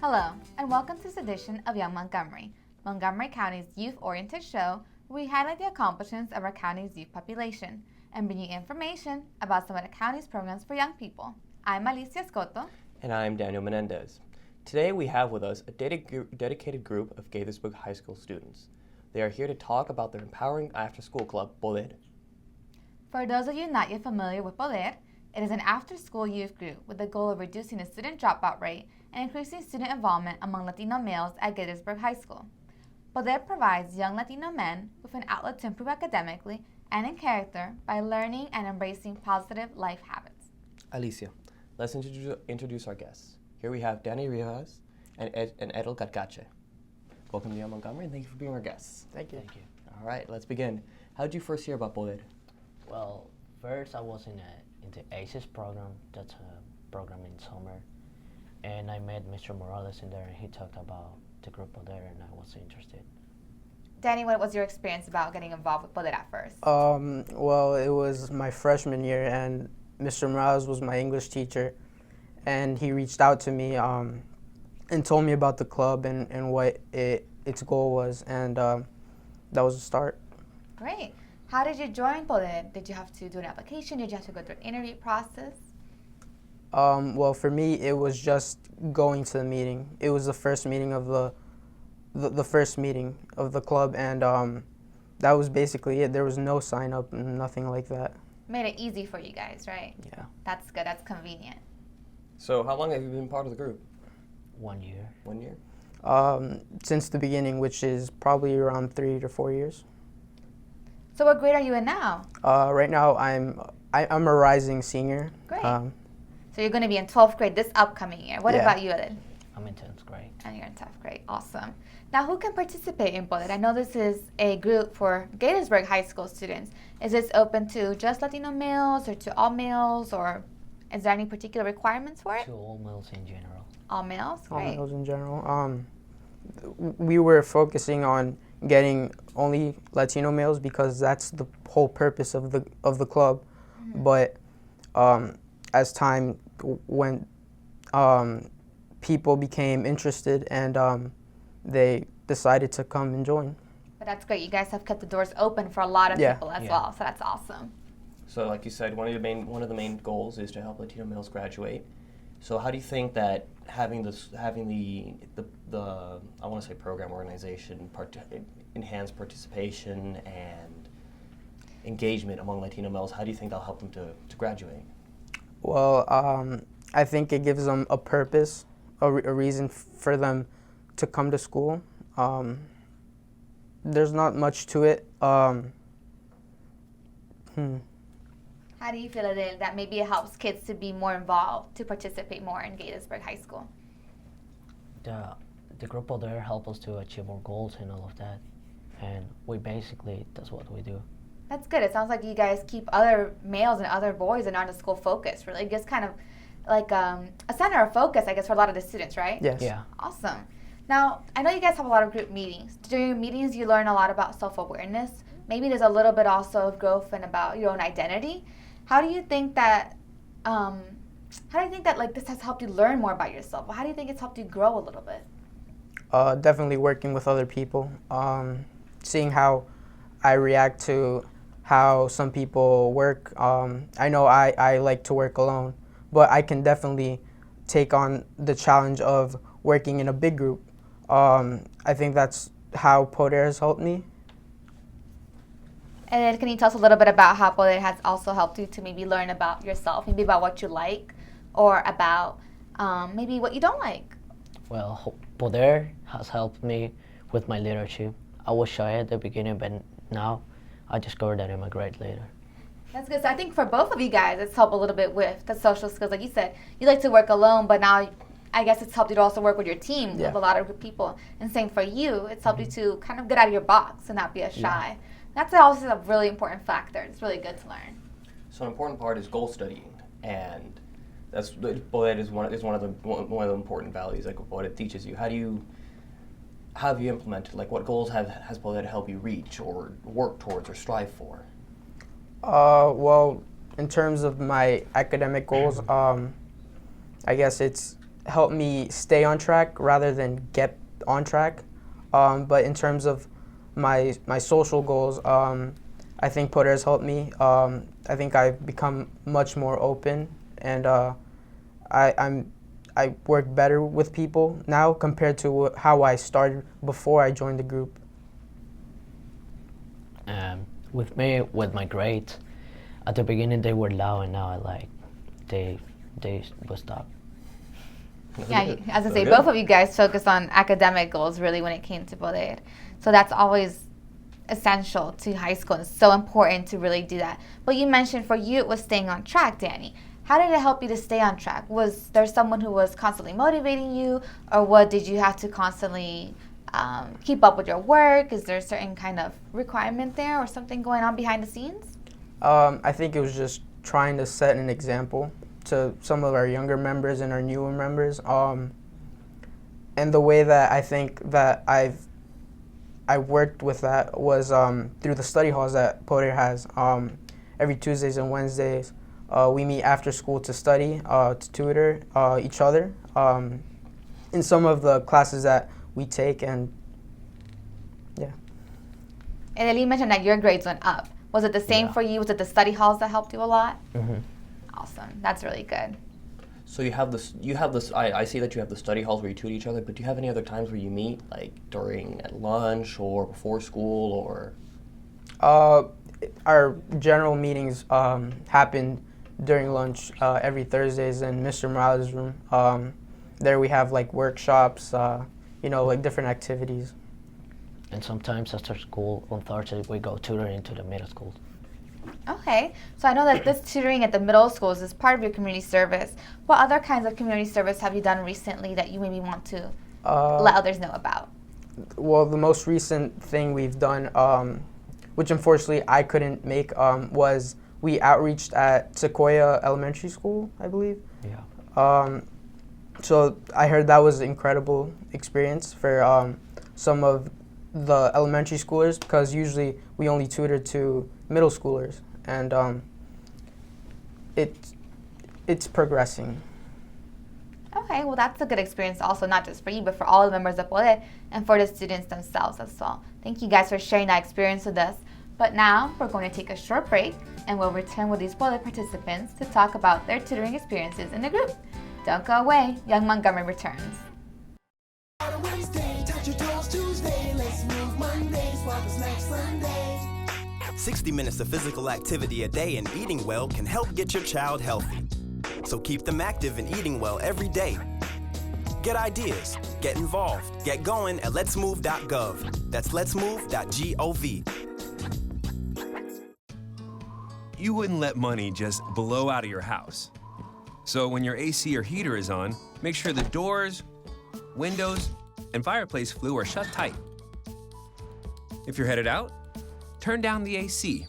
Hello, and welcome to this edition of Young Montgomery, Montgomery County's youth-oriented show where we highlight the accomplishments of our county's youth population and bring you information about some of the county's programs for young people. I'm Alicia Scotto. And I'm Daniel Menendez. Today we have with us a dedicated group of Gaithersburg High School students. They are here to talk about their empowering after-school club, Poder. For those of you not yet familiar with Poder, it is an after-school youth group with the goal of reducing the student dropout rate and increasing student involvement among Latino males at Gaithersburg High School. Poder provides young Latino men with an outlet to improve academically and in character by learning and embracing positive life habits. Alicia, let's introduce our guests. Here we have Danny Rivas and Edel Gatcache. Welcome to Young Montgomery, and thank you for being our guests. Thank you. All right, let's begin. How did you first hear about Poder? Well, first I was in the ACES program. That's a program in summer. And I met Mr. Morales in there, and he talked about the group of there, and I was interested. Danny, what was your experience about getting involved with Poder at first? Well, it was my freshman year, and Mr. Morales was my English teacher, and he reached out to me and told me about the club and what its goal was, and that was the start. Great. How did you join Poder? Did you have to do an application? Did you have to go through an interview process? Well, for me, it was just going to the meeting. It was the first meeting of the first meeting of the club, and that was basically it. There was no sign up, nothing like that. Made it easy for you guys, right? Yeah. That's good. That's convenient. So how long have you been part of the group? 1 year. 1 year? Since the beginning, which is probably around 3 to 4 years. So what grade are you in now? Right now, I'm a rising senior. Great. So you're going to be in 12th grade this upcoming year. What Yeah. about you, Edel? I'm in 10th grade. And you're in 10th grade. Awesome. Now, who can participate in Poder? I know this is a group for Gaithersburg High School students. Is this open to just Latino males or to all males, or is there any particular requirements for it? To all males in general. All males? All Great. males in general. We were focusing on getting only Latino males because that's the whole purpose of the club. Mm-hmm. But as time went, people became interested and they decided to come and join. But that's great. You guys have kept the doors open for a lot of Yeah. people as Yeah. well, so that's awesome. So like you said, one of the main goals is to help Latino males graduate. So how do you think that having the I want to say program organization enhance participation and engagement among Latino males, how do you think that'll help them to graduate? Well, I think it gives them a purpose, a reason for them to come to school. There's not much to it. How do you feel, Edel, that maybe it helps kids to be more involved, to participate more in Gaithersburg High School? The group of there help us to achieve our goals and all of that. And that's what we do. That's good. It sounds like you guys keep other males and other boys and after school focused. Really, just kind of like a center of focus, I guess, for a lot of the students, right? Yes. Yeah. Awesome. Now, I know you guys have a lot of group meetings. During your meetings, you learn a lot about self-awareness. Maybe there's a little bit also of growth and about your own identity. How do you think that? Like this has helped you learn more about yourself? How do you think it's helped you grow a little bit? Definitely working with other people, seeing how I react to how some people work. I know I like to work alone, but I can definitely take on the challenge of working in a big group. I think that's how Poder has helped me. And then can you tell us a little bit about how Poder has also helped you to maybe learn about yourself, maybe about what you like, or about maybe what you don't like? Well, Poder has helped me with my leadership. I was shy at the beginning, but now I discovered that I'm a great leader. That's good. So I think for both of you guys, it's helped a little bit with the social skills. Like you said, you like to work alone, but now I guess it's helped you to also work with your team, Yeah. with a lot of people. And same for you, it's helped you to kind of get out of your box and not be as shy. That's also a really important factor. It's really good to learn. So an important part is goal studying, and that's Poder is one of the important values, like what it teaches you. How have you implemented? Like, what goals has Poder helped you reach or work towards or strive for? Well, in terms of my academic goals, I guess it's helped me stay on track rather than get on track. But in terms of my social goals, I think Poder has helped me. I think I've become much more open, and I work better with people now compared to how I started before I joined the group. With me, with my grades, at the beginning they were low, and now they will stop. Yeah, as I say, Okay. both of you guys focus on academic goals really when it came to Poder. So that's always essential to high school. It's so important to really do that. But you mentioned for you it was staying on track, Danny. How did it help you to stay on track? Was there someone who was constantly motivating you, or what did you have to constantly keep up with your work? Is there a certain kind of requirement there or something going on behind the scenes? I think it was just trying to set an example to some of our younger members and our newer members. And the way that I think that I worked with that was through the study halls that Poder has. Every Tuesdays and Wednesdays, we meet after school to study, to tutor each other in some of the classes that we take, and yeah. And then you mentioned that your grades went up. Was it the same for you? Was it the study halls that helped you a lot? Mm-hmm. Awesome. That's really good. So you have this. I see that you have the study halls where you tutor each other. But do you have any other times where you meet, like during at lunch or before school, or? Our general meetings happen during lunch every Thursdays in Mr. Morales' room. There we have like workshops, like different activities. And sometimes after school on Thursday we go tutoring to the middle school. Okay, so I know that this tutoring at the middle schools is part of your community service. What other kinds of community service have you done recently that you maybe want to let others know about? Well, the most recent thing we've done, which unfortunately I couldn't make, was we outreached at Sequoia Elementary School, I believe. Yeah. So I heard that was an incredible experience for some of the elementary schoolers, because usually we only tutor to middle schoolers, and it's progressing. Okay, well that's a good experience also, not just for you, but for all the members of Poder and for the students themselves as well. Thank you guys for sharing that experience with us. But now we're going to take a short break, and we'll return with these Poder participants to talk about their tutoring experiences in the group. Don't go away, Young Montgomery returns. 60 minutes of physical activity a day and eating well can help get your child healthy. So keep them active and eating well every day. Get ideas, get involved, get going at letsmove.gov. That's letsmove.gov. You wouldn't let money just blow out of your house. So when your AC or heater is on, make sure the doors, windows, and fireplace flue are shut tight. If you're headed out, turn down the AC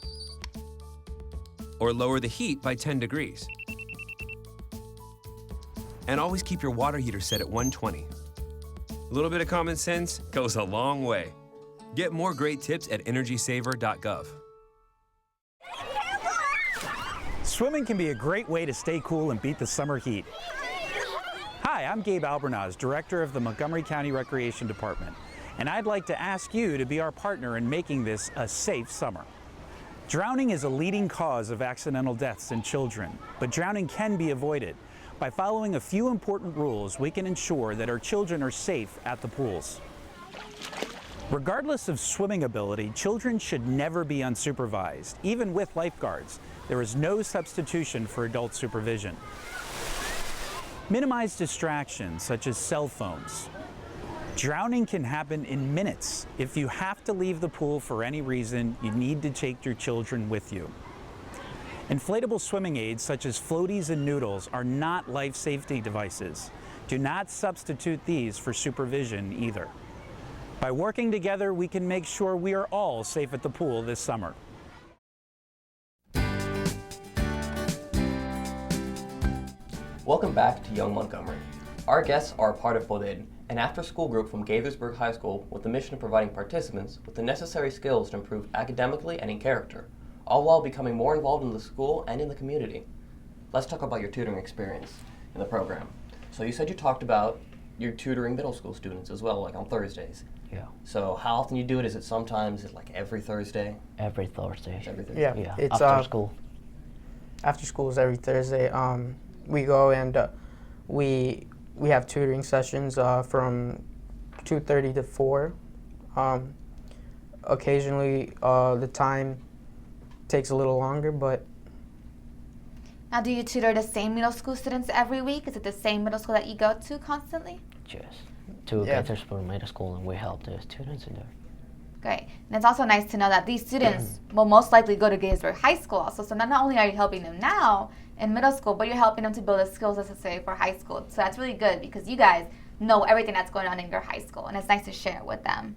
or lower the heat by 10 degrees. And always keep your water heater set at 120. A little bit of common sense goes a long way. Get more great tips at energysaver.gov. Swimming can be a great way to stay cool and beat the summer heat. Hi, I'm Gabe Albernaz, Director of the Montgomery County Recreation Department, and I'd like to ask you to be our partner in making this a safe summer. Drowning is a leading cause of accidental deaths in children, but drowning can be avoided. By following a few important rules, we can ensure that our children are safe at the pools. Regardless of swimming ability, children should never be unsupervised, even with lifeguards. There is no substitution for adult supervision. Minimize distractions such as cell phones. Drowning can happen in minutes. If you have to leave the pool for any reason, you need to take your children with you. Inflatable swimming aids such as floaties and noodles are not life safety devices. Do not substitute these for supervision either. By working together, we can make sure we are all safe at the pool this summer. Welcome back to Young Montgomery. Our guests are part of Poder, an after-school group from Gaithersburg High School with the mission of providing participants with the necessary skills to improve academically and in character, all while becoming more involved in the school and in the community. Let's talk about your tutoring experience in the program. So you said you talked about you're tutoring middle school students as well, like on Thursdays. Yeah, So how often you do it? Is it sometimes like every Thursday? every Thursday. It's every Thursday. Yeah, Yeah, it's after school. after school is every Thursday. We go and we have tutoring sessions from 2:30 to 4. Occasionally, the time takes a little longer, but Now, do you tutor the same middle school students every week? Is it the same middle school that you go to constantly? Yes. To Yeah. Gaithersburg Middle School, and we help the students in there. Great. And it's also nice to know that these students will most likely go to Gettysburg High School also. So not only are you helping them now in middle school, but you're helping them to build the skills necessary for high school. So that's really good because you guys know everything that's going on in your high school, and it's nice to share it with them.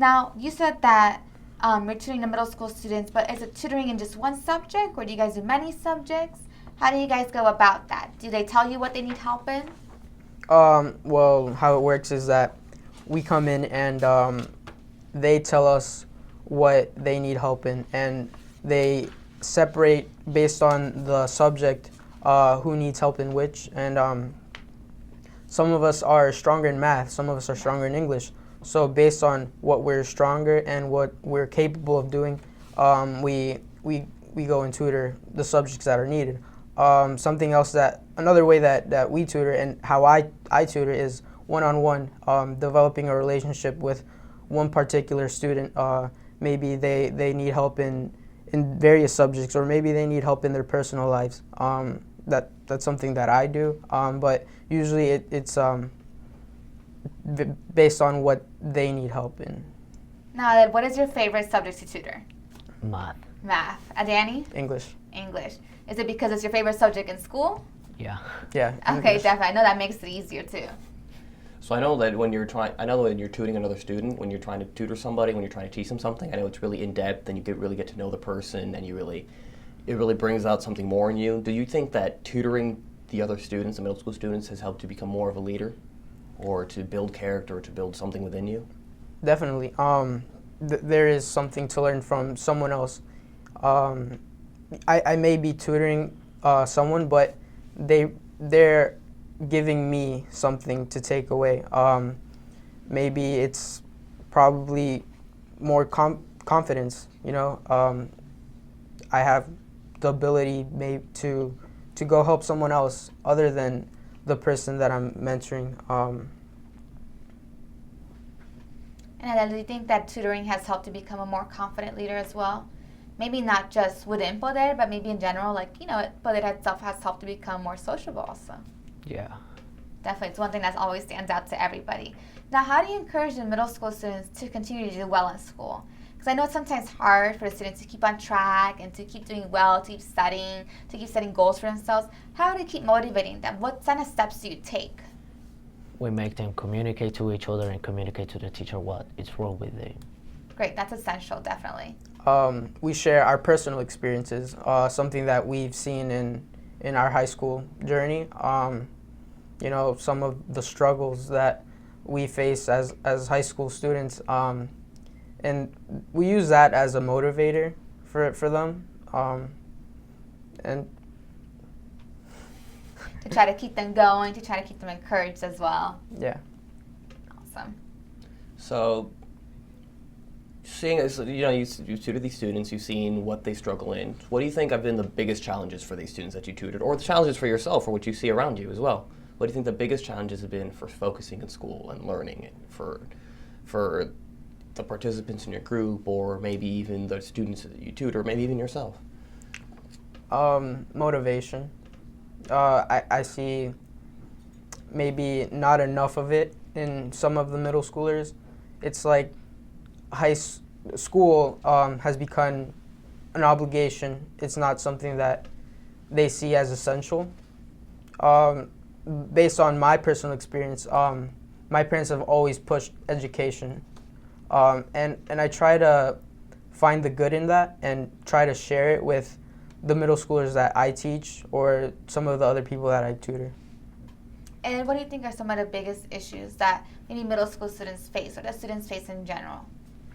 Now, you said that you're tutoring the middle school students, but is it tutoring in just one subject, or do you guys do many subjects? How do you guys go about that? Do they tell you what they need help in? well, how it works is that we come in and they tell us what they need help in, and they separate based on the subject who needs help in which. And some of us are stronger in math, some of us are stronger in English. So based on what we're stronger and what we're capable of doing, we go and tutor the subjects that are needed. Something else another way that we tutor and how I tutor is one-on-one, developing a relationship with one particular student. Maybe they need help in various subjects, or maybe they need help in their personal lives. That's something that I do, but usually it's based on what they need help in. Now, then, what is your favorite subject to tutor? Math. Math. Danny? English. English. Is it because it's your favorite subject in school? Yeah. Yeah. Okay, English. definitely. I know that makes it easier too. So I know that when you're tutoring another student, when you're trying to tutor somebody, when you're trying to teach them something, I know it's really in depth, and you really get to know the person, and it really brings out something more in you. Do you think that tutoring the other students, the middle school students, has helped you become more of a leader, or to build character, or to build something within you? Definitely. There is something to learn from someone else. I may be tutoring someone, but they're giving me something to take away. Maybe it's probably more confidence. You know, I have the ability maybe to go help someone else other than the person that I'm mentoring. And do you think that tutoring has helped you become a more confident leader as well? Maybe not just within Poder, but maybe in general, like, you know, Poder itself has helped you become more sociable also. Yeah. Definitely, it's one thing that always stands out to everybody. Now, how do you encourage the middle school students to continue to do well in school? Because I know it's sometimes hard for the students to keep on track and to keep doing well, to keep studying, to keep setting goals for themselves. How do you keep motivating them? What kind of steps do you take? We make them communicate to each other and communicate to the teacher what is wrong with them. Great, that's essential, definitely. We share our personal experiences, something that we've seen in our high school journey. You know, some of the struggles that we face as high school students, and we use that as a motivator for them, and To try to keep them going, to try to keep them encouraged as well. yeah. Awesome. So, seeing as you tutor these students, you've seen what they struggle in. What do you think have been the biggest challenges for these students that you tutored, or the challenges for yourself, or what you see around you as well? What do you think the biggest challenges have been for focusing in school and learning, and for the participants in your group, or maybe even the students that you tutor, maybe even yourself? Motivation. I see maybe not enough of it in some of the middle schoolers. It's like school has become an obligation. It's not something that they see as essential. Based on my personal experience, my parents have always pushed education, and I try to find the good in that and try to share it with the middle schoolers that I teach or some of the other people that I tutor. And what do you think are some of the biggest issues that maybe middle school students face, or that students face in general?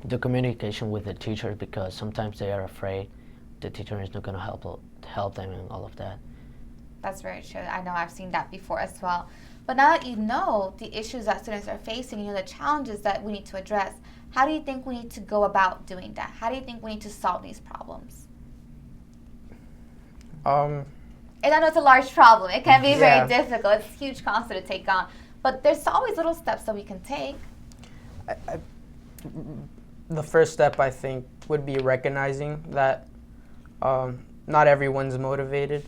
The communication with the teacher, because sometimes they are afraid the teacher is not going to help them and all of that. That's very true. I know I've seen that before as well. But now that you know the issues that students are facing, you know the challenges that we need to address, how do you think we need to go about doing that? How do you think we need to solve these problems? And I know it's a large problem. It can be very difficult. It's a huge concept to take on. But there's always little steps that we can take. The first step, I think, would be recognizing that not everyone's motivated.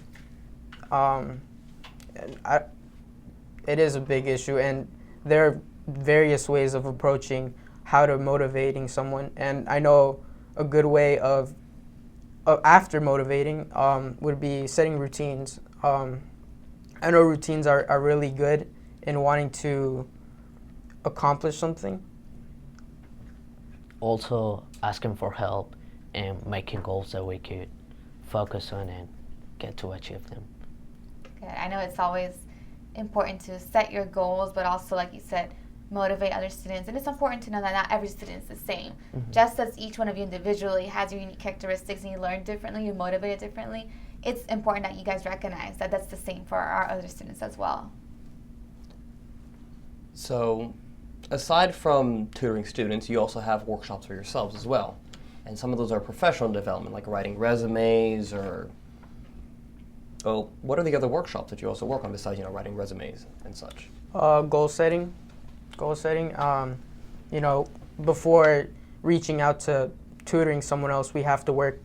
It is a big issue, and there are various ways of approaching how to motivating someone. And I know a good way of after motivating would be setting routines. I know routines are really good in wanting to accomplish something. Also, asking for help and making goals that we could focus on and get to achieve them. Good. I know it's always important to set your goals, but also, like you said, motivate other students. And it's important to know that not every student is the same. Just as each one of you individually has your unique characteristics and you learn differently, you're motivated differently, it's important that you guys recognize that that's the same for our other students as well. So, aside from tutoring students, you also have workshops for yourselves as well. And some of those are professional development, like writing resumes or, oh, what are the other workshops that you also work on besides, writing resumes and such? Goal setting. Before reaching out to tutoring someone else, we have to work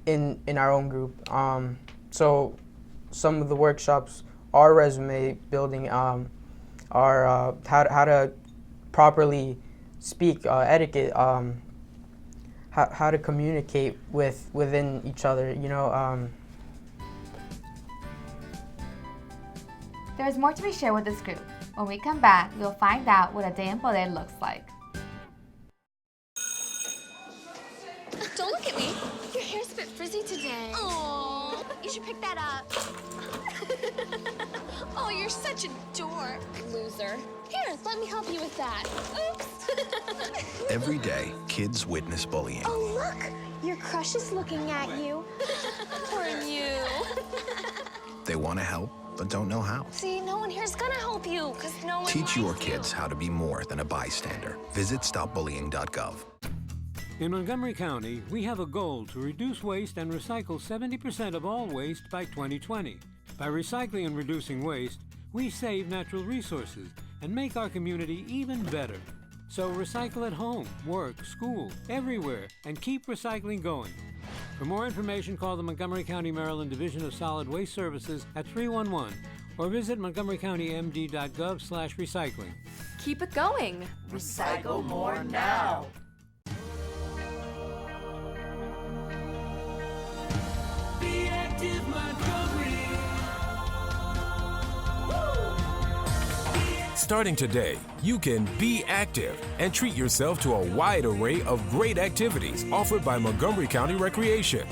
in our own group. So some of the workshops are resume building, are how to properly speak, etiquette, how to communicate within each other. There's more to be shared with this group. When we come back, we'll find out what a day in Poder looks like. Don't look at me. Your hair's a bit frizzy today. Oh, you should pick that up. Oh, you're such a dork. Loser. Here, let me help you with that. Oops. Every day, kids witness bullying. Oh, look. Your crush is looking at you. Poor you. They want to help, but don't know how. See, no one here's gonna help you, because no one Teach your likes you. kids how to be more than a bystander. Visit stopbullying.gov. In Montgomery County, we have a goal to reduce waste and recycle 70% of all waste by 2020. By recycling and reducing waste, we save natural resources and make our community even better. So recycle at home, work, school, everywhere, and keep recycling going. For more information, call the Montgomery County, Maryland Division of Solid Waste Services at 311 or visit montgomerycountymd.gov/recycling. Keep it going. Recycle more now. Be active, Montgomery. Starting today, you can be active and treat yourself to a wide array of great activities offered by Montgomery County Recreation.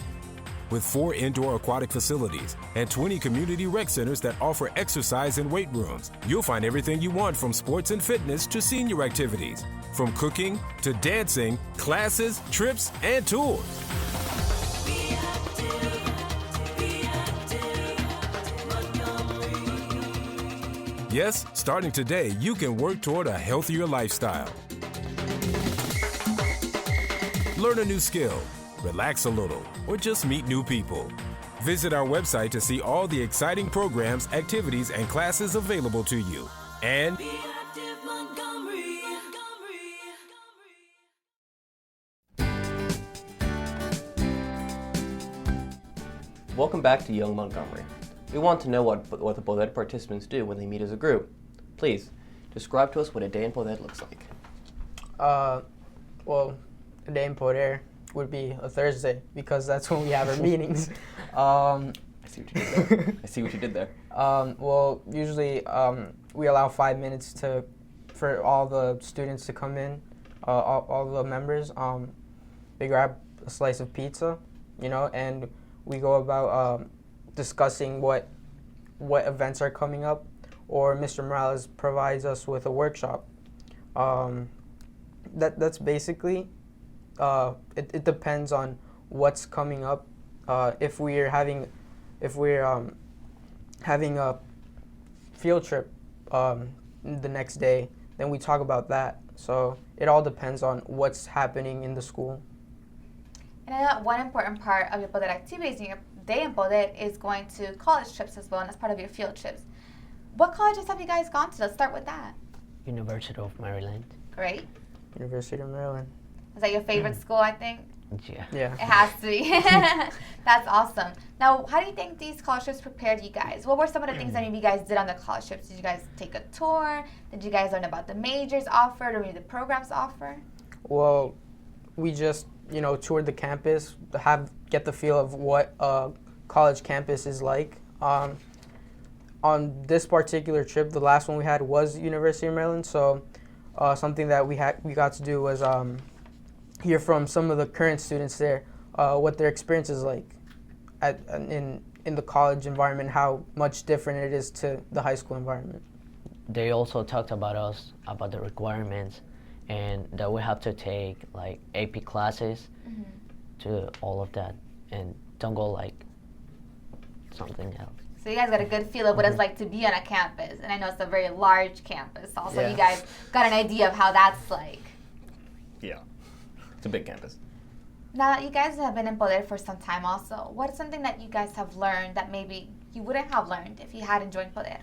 With 4 indoor aquatic facilities and 20 community rec centers that offer exercise and weight rooms, you'll find everything you want from sports and fitness to senior activities, from cooking to dancing, classes, trips, and tours. Yes, starting today, you can work toward a healthier lifestyle. Learn a new skill, relax a little, or just meet new people. Visit our website to see all the exciting programs, activities, and classes available to you. And Be active, Montgomery. Welcome back to Young Montgomery. We want to know what the PODED participants do when they meet as a group. Please, describe to us what a day in PODED looks like. Well, a day in Poder would be a Thursday because that's when we have our meetings. I see what you did there. I see what you did there. Well, usually we allow 5 minutes for all the students to come in, all the members. They grab a slice of pizza, and we go about discussing what events are coming up, or Mr. Morales provides us with a workshop. That's basically. It depends on what's coming up. If we're having a field trip, the next day, then we talk about that. So it all depends on what's happening in the school. And I know one important part of your Poder activities in your day in Poder is going to college trips as well, and that's part of your field trips. What colleges have you guys gone to? Let's start with that. University of Maryland. Great. University of Maryland. Is that your favorite school, I think? Yeah. Yeah. It has to be. That's awesome. Now, how do you think these college trips prepared you guys? What were some of the things that maybe you guys did on the college trips? Did you guys take a tour? Did you guys learn about the majors offered or maybe the programs offered? Well, we just, toured the campus, get the feel of what a college campus is like. On this particular trip, the last one we had was University of Maryland, so something that we got to do was hear from some of the current students there, what their experience is like in the college environment, how much different it is to the high school environment. They also talked about us, about the requirements, and that we have to take like AP classes to all of that, and don't go like something else. So you guys got a good feel of what it's like to be on a campus, and I know it's a very large campus. Also, Yeah. you guys got an idea of how that's like. Yeah. It's a big campus. Now that you guys have been in Poder for some time also, what is something that you guys have learned that maybe you wouldn't have learned if you hadn't joined Poder?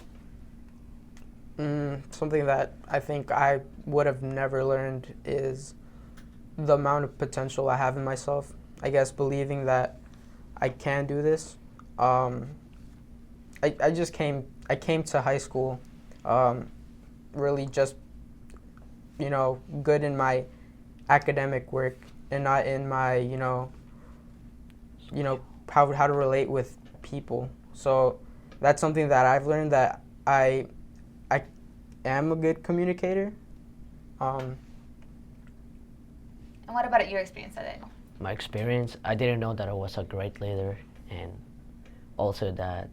Something that I think I would have never learned is the amount of potential I have in myself. I guess believing that I can do this. I came to high school really just, good in my academic work and not in my, how to relate with people. So that's something that I've learned, that I am a good communicator. And what about your experience at it? My experience, I didn't know that I was a great leader, and also that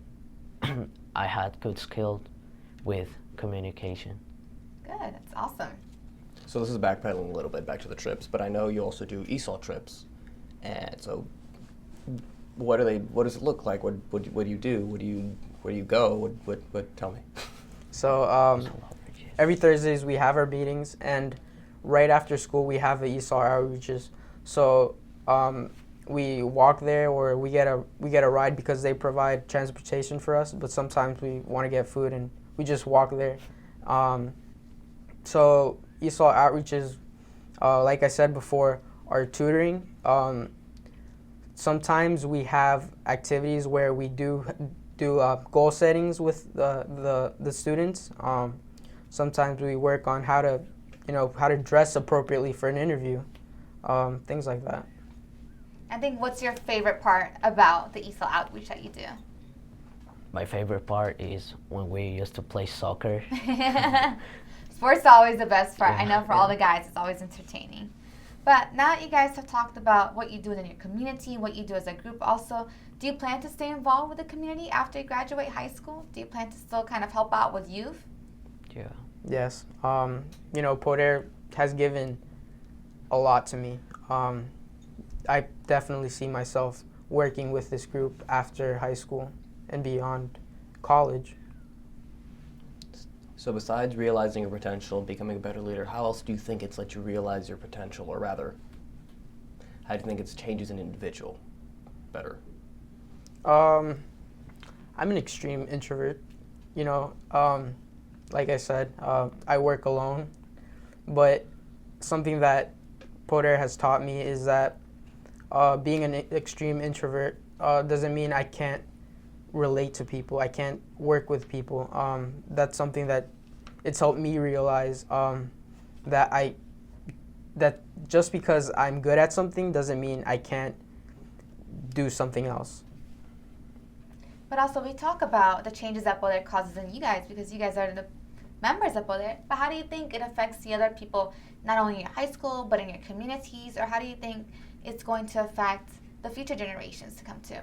I had good skills with communication. Good, that's awesome. So this is backpedaling a little bit back to the trips, but I know you also do ESOL trips. And so what does it look like? What do you do? Where do you go? What tell me. So every Thursdays we have our meetings, and right after school we have the ESOL outreaches. So we walk there, or we get a ride because they provide transportation for us. But sometimes we want to get food and we just walk there. So ESOL outreaches, like I said before, are tutoring. Sometimes we have activities where we do goal settings with the students. Sometimes we work on how to dress appropriately for an interview, things like that. I think, what's your favorite part about the ESOL outreach that you do? My favorite part is when we used to play soccer. Sports is always the best part. I know for all the guys, it's always entertaining. But now that you guys have talked about what you do in your community, what you do as a group also, do you plan to stay involved with the community after you graduate high school? Do you plan to still kind of help out with youth? Yeah. Yes. Poder has given a lot to me. I definitely see myself working with this group after high school and beyond college. So besides realizing your potential and becoming a better leader, how else do you think it's let you realize your potential? Or rather, how do you think it changes an individual better? I'm an extreme introvert. Like I said, I work alone. But something that Poder has taught me is that being an extreme introvert doesn't mean I can't relate to people. I can't work with people. That's something that it's helped me realize, that just because I'm good at something doesn't mean I can't do something else. But also, we talk about the changes that Poder causes in you guys because you guys are the members of Poder. But how do you think it affects the other people, not only in your high school, but in your communities? Or how do you think it's going to affect the future generations to come to?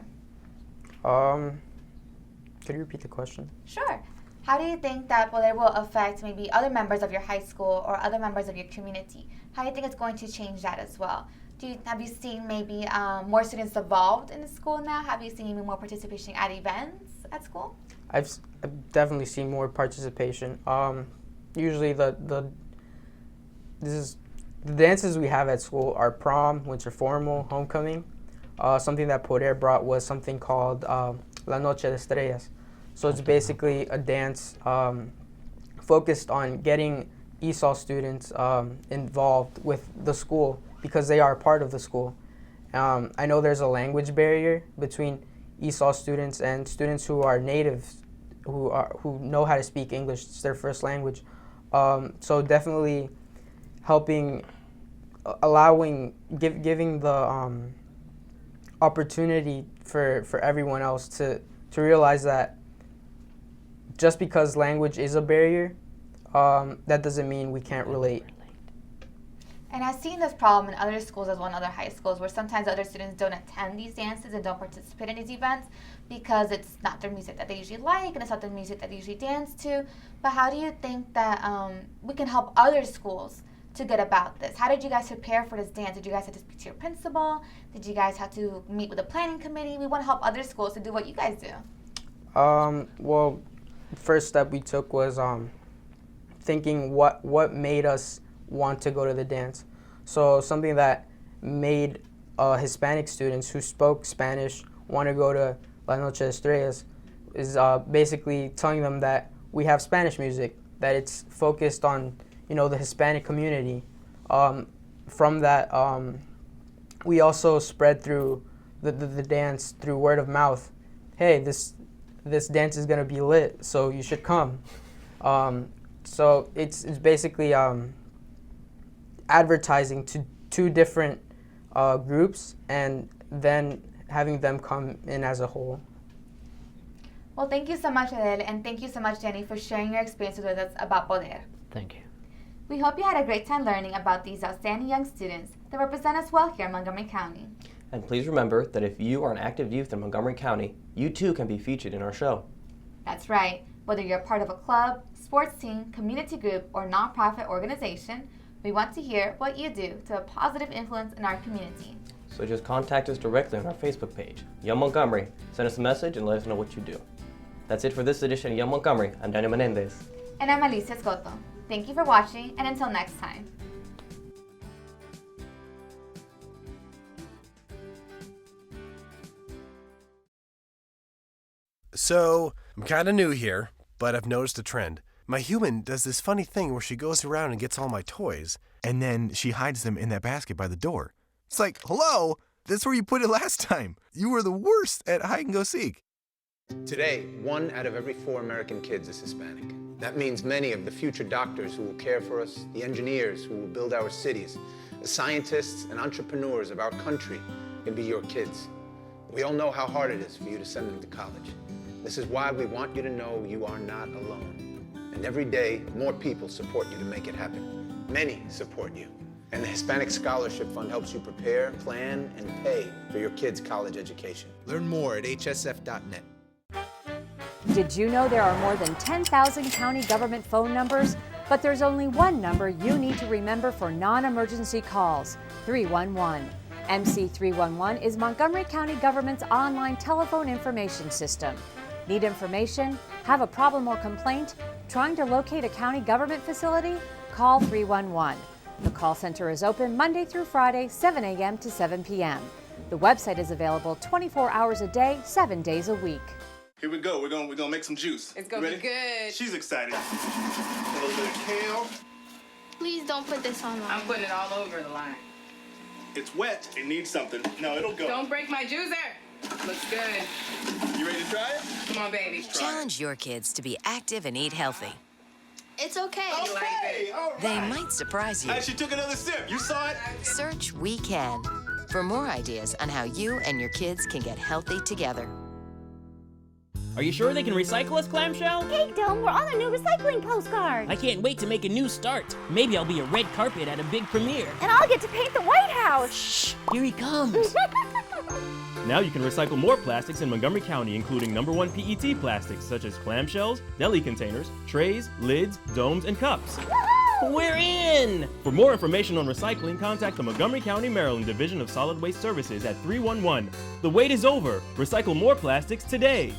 Could you repeat the question? Sure. How do you think that Poder will affect maybe other members of your high school or other members of your community? How do you think it's going to change that as well? Have you seen maybe more students involved in the school now? Have you seen maybe more participation at events at school? I've definitely seen more participation. Usually the dances we have at school are prom, winter formal, homecoming. Something that Poder brought was something called La Noche de Estrellas. So it's basically a dance focused on getting ESOL students involved with the school because they are part of the school. I know there's a language barrier between ESOL students and students who are natives, who know how to speak English. It's their first language. So definitely helping, giving the opportunity for everyone else to realize that just because language is a barrier, that doesn't mean we can't relate. And I've seen this problem in other schools as well, in other high schools, where sometimes other students don't attend these dances and don't participate in these events because it's not their music that they usually like and it's not the music that they usually dance to. But how do you think that we can help other schools to get about this? How did you guys prepare for this dance? Did you guys have to speak to your principal? Did you guys have to meet with the planning committee? We want to help other schools to do what you guys do. Well, first step we took was thinking what made us want to go to the dance. So something that made Hispanic students who spoke Spanish want to go to La Noche de Estrellas is basically telling them that we have Spanish music, that it's focused on, the Hispanic community. From that, we also spread through the dance through word of mouth. Hey, this dance is gonna be lit, so you should come. So it's basically advertising to two different groups and then having them come in as a whole. Well, thank you so much, Adel, and thank you so much, Jenny, for sharing your experiences with us about Poder. Thank you. We hope you had a great time learning about these outstanding young students that represent us well here in Montgomery County. And please remember that if you are an active youth in Montgomery County, you too can be featured in our show. That's right. Whether you're part of a club, sports team, community group, or nonprofit organization, we want to hear what you do to have a positive influence in our community. So just contact us directly on our Facebook page, Young Montgomery. Send us a message and let us know what you do. That's it for this edition of Young Montgomery. I'm Daniel Menendez. And I'm Alicia Escoto. Thank you for watching, and until next time. So, I'm kind of new here, but I've noticed a trend. My human does this funny thing where she goes around and gets all my toys, and then she hides them in that basket by the door. It's like, hello, that's where you put it last time. You were the worst at hide and go seek. Today, 1 out of every 4 American kids is Hispanic. That means many of the future doctors who will care for us, the engineers who will build our cities, the scientists and entrepreneurs of our country can be your kids. We all know how hard it is for you to send them to college. This is why we want you to know you are not alone. And every day, more people support you to make it happen. Many support you. And the Hispanic Scholarship Fund helps you prepare, plan, and pay for your kids' college education. Learn more at hsf.net. Did you know there are more than 10,000 county government phone numbers? But there's only one number you need to remember for non-emergency calls, 311. MC311 is Montgomery County government's online telephone information system. Need information? Have a problem or complaint? Trying to locate a county government facility? Call 311. The call center is open Monday through Friday, 7 a.m. to 7 p.m. The website is available 24 hours a day, 7 days a week. Here we go. We're gonna make some juice. It's gonna be good. She's excited. A little bit of kale. Please don't put this on line. I'm putting it all over the line. It's wet. It needs something. No, it'll go. Don't break my juicer. Looks good. You ready to try it? Come on, baby. Challenge your kids to be active and eat healthy. It's okay. Okay, all right. They might surprise you. She took another sip. You saw it? Search We Can for more ideas on how you and your kids can get healthy together. Are you sure they can recycle us, Clamshell? Hey, Dome, we're on a new recycling postcard. I can't wait to make a new start. Maybe I'll be a red carpet at a big premiere. And I'll get to paint the White House. Shh, here he comes. Now you can recycle more plastics in Montgomery County, including #1 PET plastics such as clamshells, deli containers, trays, lids, domes, and cups. Woohoo! We're in! For more information on recycling, contact the Montgomery County, Maryland Division of Solid Waste Services at 311. The wait is over. Recycle more plastics today.